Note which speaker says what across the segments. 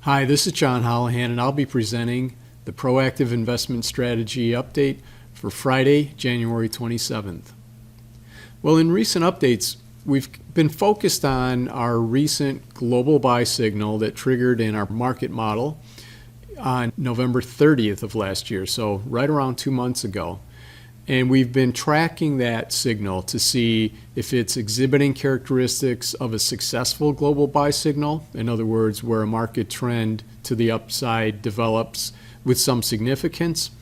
Speaker 1: Hi, this is John Hollahan, and I'll be presenting the Proactive Investment Strategy Update for Friday, January 27th. Well, in recent updates, we've been focused on our recent global buy signal that triggered in our market model on November 30th of last year, so right around 2 months ago. And we've been tracking that signal to see if it's exhibiting characteristics of a successful global buy signal. In other words, where a market trend to the upside develops with some significance.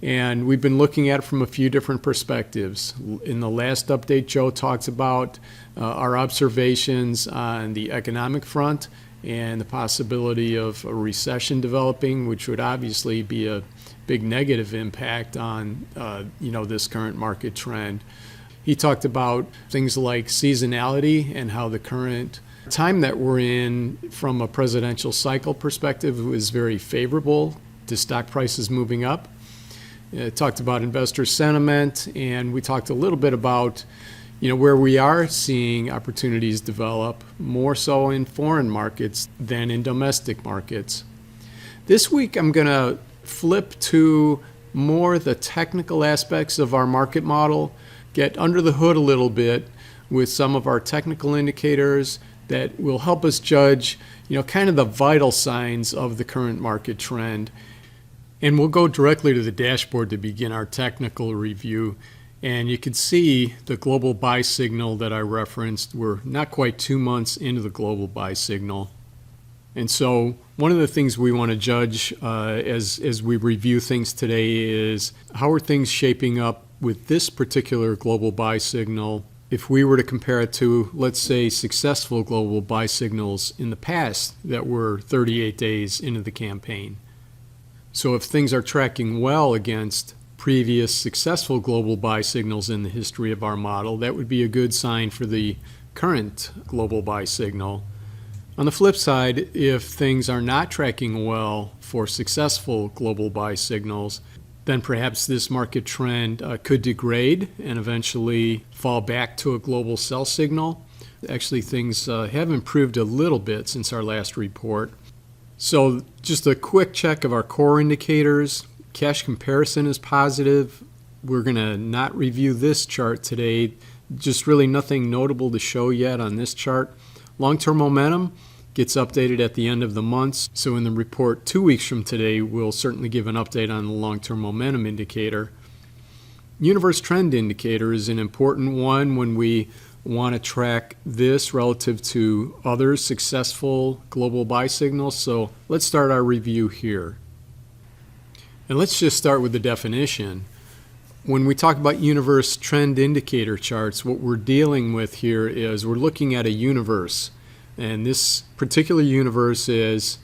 Speaker 1: And we've been looking at it from a few different perspectives. In the last update, Joe talked about our observations on the economic front and the possibility of a recession developing, which would obviously be a big negative impact on this current market trend. He talked about things like seasonality and how the current time that we're in from a presidential cycle perspective is very favorable to stock prices moving up. Talked about investor sentiment, and we talked a little bit about where we are seeing opportunities develop more so in foreign markets than in domestic markets. This week I'm going to flip to more the technical aspects of our market model, get under the hood a little bit with some of our technical indicators that will help us judge, kind of the vital signs of the current market trend. And we'll go directly to the dashboard to begin our technical review. And you can see the global buy signal that I referenced. We're not quite 2 months into the global buy signal. And so one of the things we want to judge as we review things today is how are things shaping up with this particular global buy signal if we were to compare it to, let's say, successful global buy signals in the past that were 38 days into the campaign. So if things are tracking well against previous successful global buy signals in the history of our model, that would be a good sign for the current global buy signal. On the flip side, if things are not tracking well for successful global buy signals, then perhaps this market trend could degrade and eventually fall back to a global sell signal. Actually, things have improved a little bit since our last report. So just a quick check of our core indicators. Cash comparison is positive. We're going to not review this chart today. Just really nothing notable to show yet on this chart. Long-term momentum gets updated at the end of the month. So in the report 2 weeks from today, we'll certainly give an update on the long-term momentum indicator. Universe trend indicator is an important one when we want to track this relative to other successful global buy signals. So let's start our review here. And let's just start with the definition. When we talk about universe trend indicator charts, what we're dealing with here is we're looking at a universe. And this particular universe is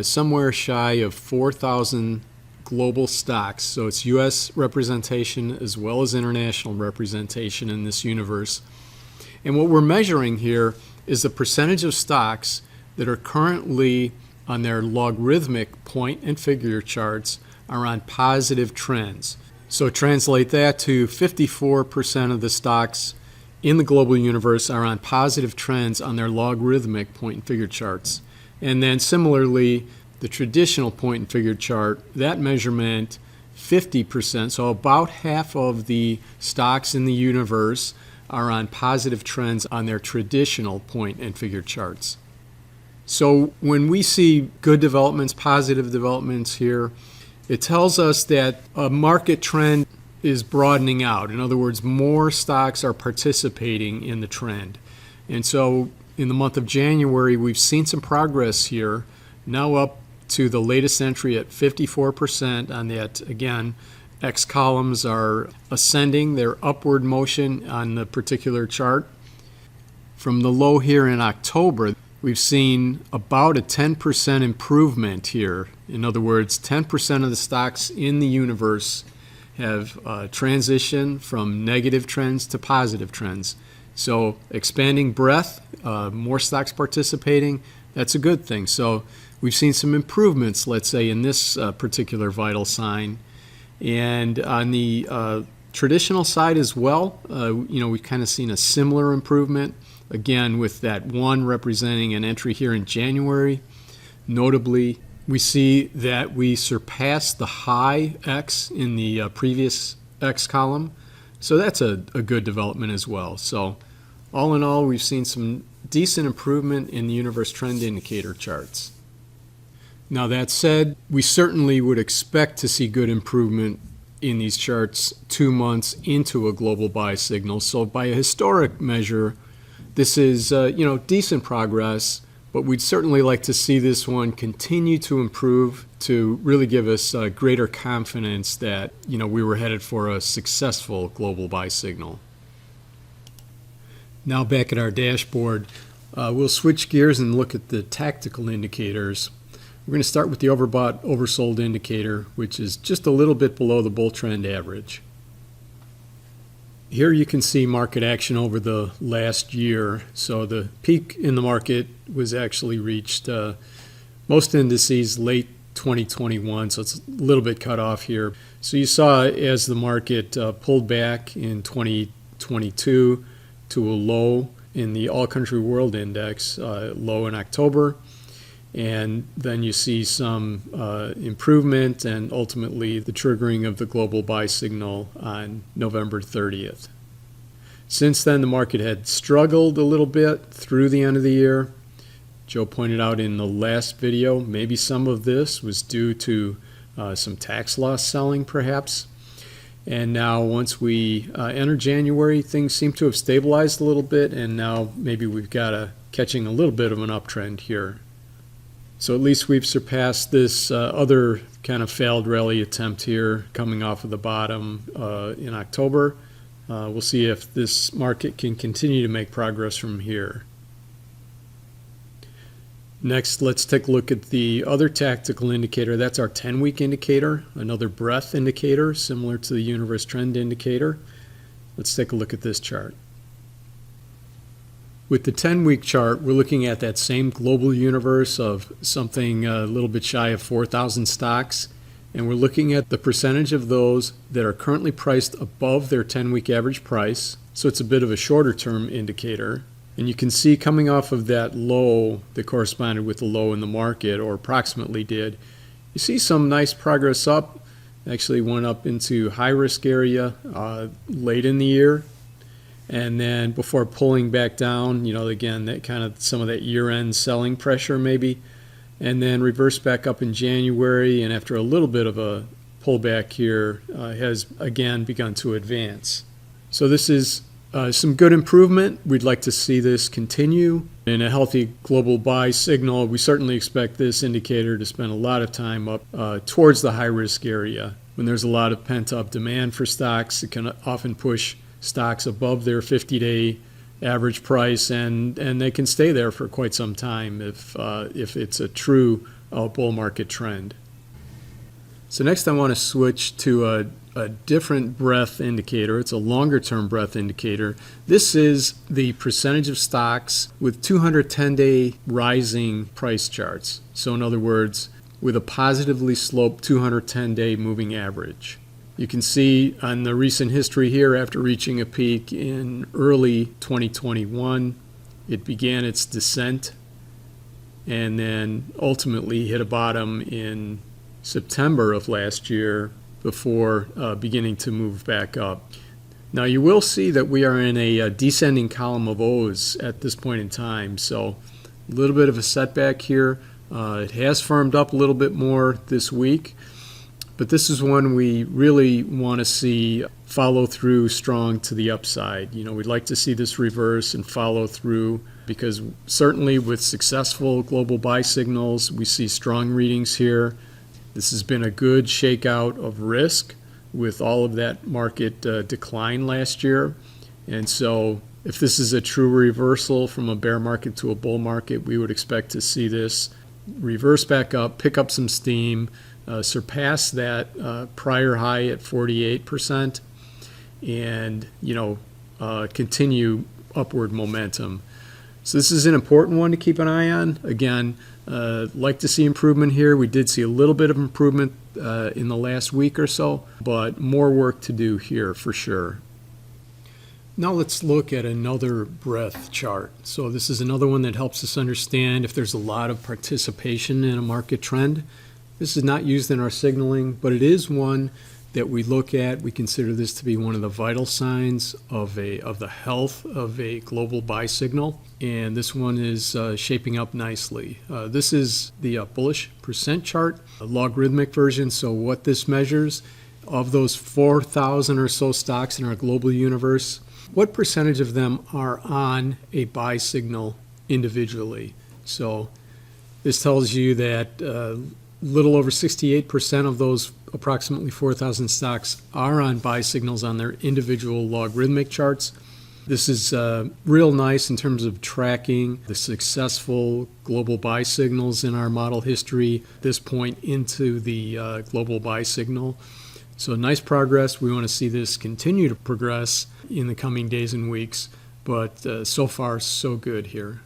Speaker 1: somewhere shy of 4,000 global stocks. So it's U.S. representation as well as international representation in this universe. And what we're measuring here is the percentage of stocks that are currently on their logarithmic point and figure charts are on positive trends. So translate that to 54% of the stocks in the global universe are on positive trends on their logarithmic point and figure charts. And then similarly, the traditional point and figure chart, that measurement, 50%, so about half of the stocks in the universe are on positive trends on their traditional point and figure charts. So when we see good developments, positive developments here, it tells us that a market trend is broadening out. In other words, more stocks are participating in the trend. And so in the month of January, we've seen some progress here, now up to the latest entry at 54% on that. Again, X columns are ascending, their upward motion on the particular chart. From the low here in October, we've seen about a 10% improvement here. In other words, 10% of the stocks in the universe have transitioned from negative trends to positive trends. So expanding breadth, more stocks participating, that's a good thing. So we've seen some improvements, let's say, in this particular vital sign. And on the traditional side as well, we've kind of seen a similar improvement, again, with that one representing an entry here in January. Notably, we see that we surpassed the high X in the previous X column. So that's a good development as well. So all in all, we've seen some decent improvement in the universe trend indicator charts. Now that said, we certainly would expect to see good improvement in these charts 2 months into a global buy signal. So by a historic measure, this is decent progress, but we'd certainly like to see this one continue to improve to really give us greater confidence that we were headed for a successful global buy signal. Now back at our dashboard, we'll switch gears and look at the tactical indicators. We're going to start with the overbought, oversold indicator, which is just a little bit below the bull trend average. Here you can see market action over the last year. So the peak in the market was actually reached, most indices, late 2021, so it's a little bit cut off here. So you saw as the market pulled back in 2022 to a low in the All Country World Index, low in October. And then you see some improvement and ultimately the triggering of the global buy signal on November 30th. Since then, the market had struggled a little bit through the end of the year. Joe pointed out in the last video, maybe some of this was due to some tax loss selling perhaps. And now once we enter January, things seem to have stabilized a little bit, and now maybe we've got catching a little bit of an uptrend here. So at least we've surpassed this other kind of failed rally attempt here coming off of the bottom in October. We'll see if this market can continue to make progress from here. Next, let's take a look at the other tactical indicator. That's our 10-week indicator, another breadth indicator similar to the universe trend indicator. Let's take a look at this chart. With the 10-week chart, we're looking at that same global universe of something a little bit shy of 4,000 stocks, and we're looking at the percentage of those that are currently priced above their 10-week average price. So it's a bit of a shorter-term indicator. And you can see coming off of that low that corresponded with the low in the market, or approximately did, you see some nice progress up. Actually went up into high-risk area late in the year. And then before pulling back down, again, that kind of some of that year-end selling pressure maybe, and then reversed back up in January, and after a little bit of a pullback here, has again begun to advance. So this is some good improvement. We'd like to see this continue. In a healthy global buy signal, we certainly expect this indicator to spend a lot of time up towards the high-risk area. When there's a lot of pent-up demand for stocks, it can often push stocks above their 50-day average price, and they can stay there for quite some time if it's a true bull market trend. So next I want to switch to a different breadth indicator. It's a longer-term breadth indicator. This is the percentage of stocks with 210-day rising price charts. So in other words, with a positively sloped 210-day moving average. You can see on the recent history here, after reaching a peak in early 2021, it began its descent and then ultimately hit a bottom in September of last year before beginning to move back up. Now you will see that we are in a descending column of O's at this point in time, so a little bit of a setback here. It has firmed up a little bit more this week. But this is one we really want to see follow through strong to the upside. We'd like to see this reverse and follow through, because certainly with successful global buy signals, we see strong readings here. This has been a good shakeout of risk with all of that market decline last year. And so if this is a true reversal from a bear market to a bull market, we would expect to see this reverse back up, pick up some steam, surpass that prior high at 48%, and continue upward momentum. So this is an important one to keep an eye on. Again, like to see improvement here. We did see a little bit of improvement in the last week or so, but more work to do here for sure. Now let's look at another breadth chart. So this is another one that helps us understand if there's a lot of participation in a market trend. This is not used in our signaling, but it is one that we look at. We consider this to be one of the vital signs of the health of a global buy signal. And this one is shaping up nicely. This is the bullish percent chart, a logarithmic version. So what this measures, of those 4,000 or so stocks in our global universe, what percentage of them are on a buy signal individually? So this tells you that little over 68% of those approximately 4,000 stocks are on buy signals on their individual logarithmic charts. This is real nice in terms of tracking the successful global buy signals in our model history at this point into the global buy signal. So nice progress. We want to see this continue to progress in the coming days and weeks, but so far so good here.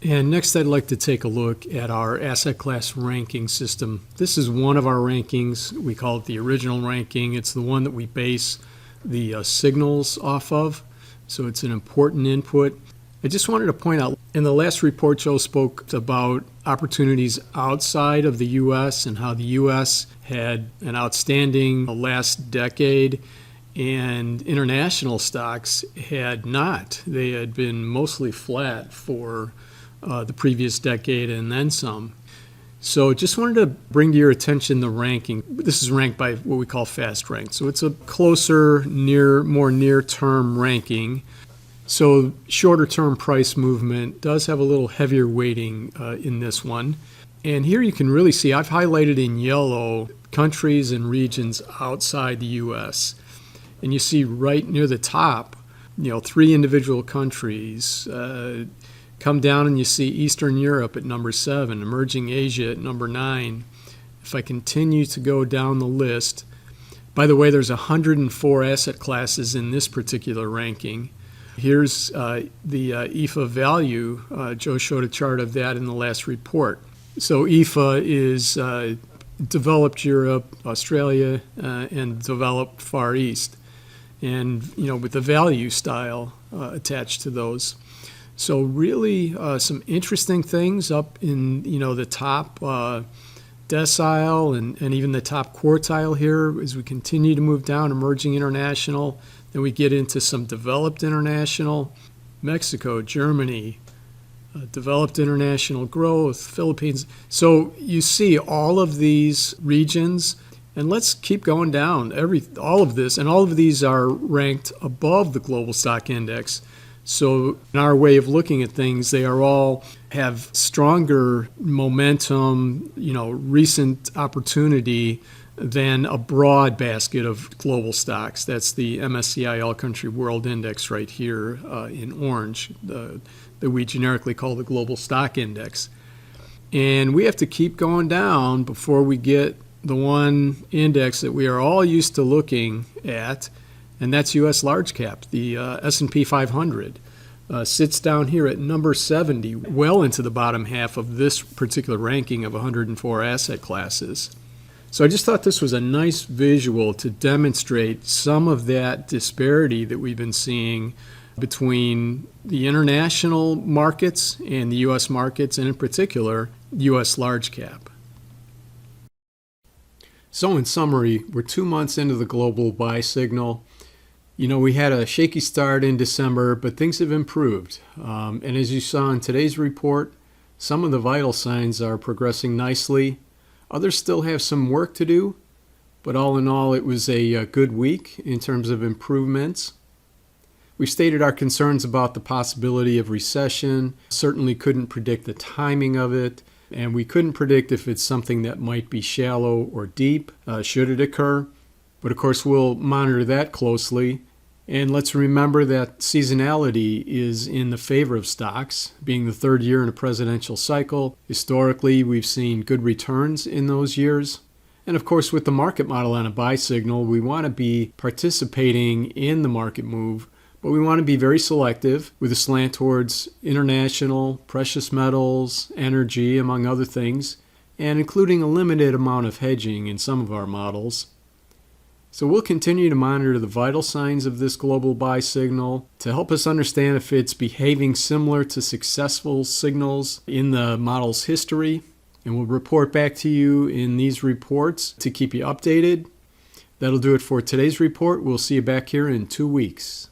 Speaker 1: And next I'd like to take a look at our asset class ranking system. This is one of our rankings. We call it the original ranking. It's the one that we base the signals off of, so it's an important input. I just wanted to point out, in the last report, Joe spoke about opportunities outside of the U.S. and how the U.S. had an outstanding last decade, and international stocks had not. They had been mostly flat for the previous decade and then some. So just wanted to bring to your attention the ranking. This is ranked by what we call fast ranked. So it's a closer, more near-term ranking. So shorter term price movement does have a little heavier weighting in this one. And here you can really see, I've highlighted in yellow countries and regions outside the U.S. And you see right near the top, 3 individual countries. Come down and you see Eastern Europe at number 7, emerging Asia at number 9. If I continue to go down the list, by the way, there's 104 asset classes in this particular ranking. Here's the IFA value. Joe showed a chart of that in the last report. So IFA is developed Europe, Australia, and developed Far East, and with the value style attached to those. So really some interesting things up in the top decile and even the top quartile here as we continue to move down, emerging international. Then we get into some developed international, Mexico, Germany, developed international growth, Philippines. So you see all of these regions, and let's keep going down. All of this, and all of these are ranked above the global stock index. So in our way of looking at things, they are all have stronger momentum, recent opportunity than a broad basket of global stocks. That's the MSCI All Country World Index right here in orange, that we generically call the Global Stock Index. And we have to keep going down before we get the one index that we are all used to looking at, and that's U.S. large cap. The S&P 500 sits down here at number 70, well into the bottom half of this particular ranking of 104 asset classes. So I just thought this was a nice visual to demonstrate some of that disparity that we've been seeing between the international markets and the U.S. markets, and in particular, U.S. large cap. So in summary, we're 2 months into the global buy signal. We had a shaky start in December, but things have improved. And as you saw in today's report, some of the vital signs are progressing nicely. Others still have some work to do, but all in all, it was a good week in terms of improvements. We stated our concerns about the possibility of recession, certainly couldn't predict the timing of it, and we couldn't predict if it's something that might be shallow or deep, should it occur. But of course, we'll monitor that closely. And let's remember that seasonality is in the favor of stocks. Being the third year in a presidential cycle, historically, we've seen good returns in those years. And of course, with the market model on a buy signal, we want to be participating in the market move, but we want to be very selective with a slant towards international, precious metals, energy, among other things, and including a limited amount of hedging in some of our models. So we'll continue to monitor the vital signs of this global buy signal to help us understand if it's behaving similar to successful signals in the model's history. And we'll report back to you in these reports to keep you updated. That'll do it for today's report. We'll see you back here in 2 weeks.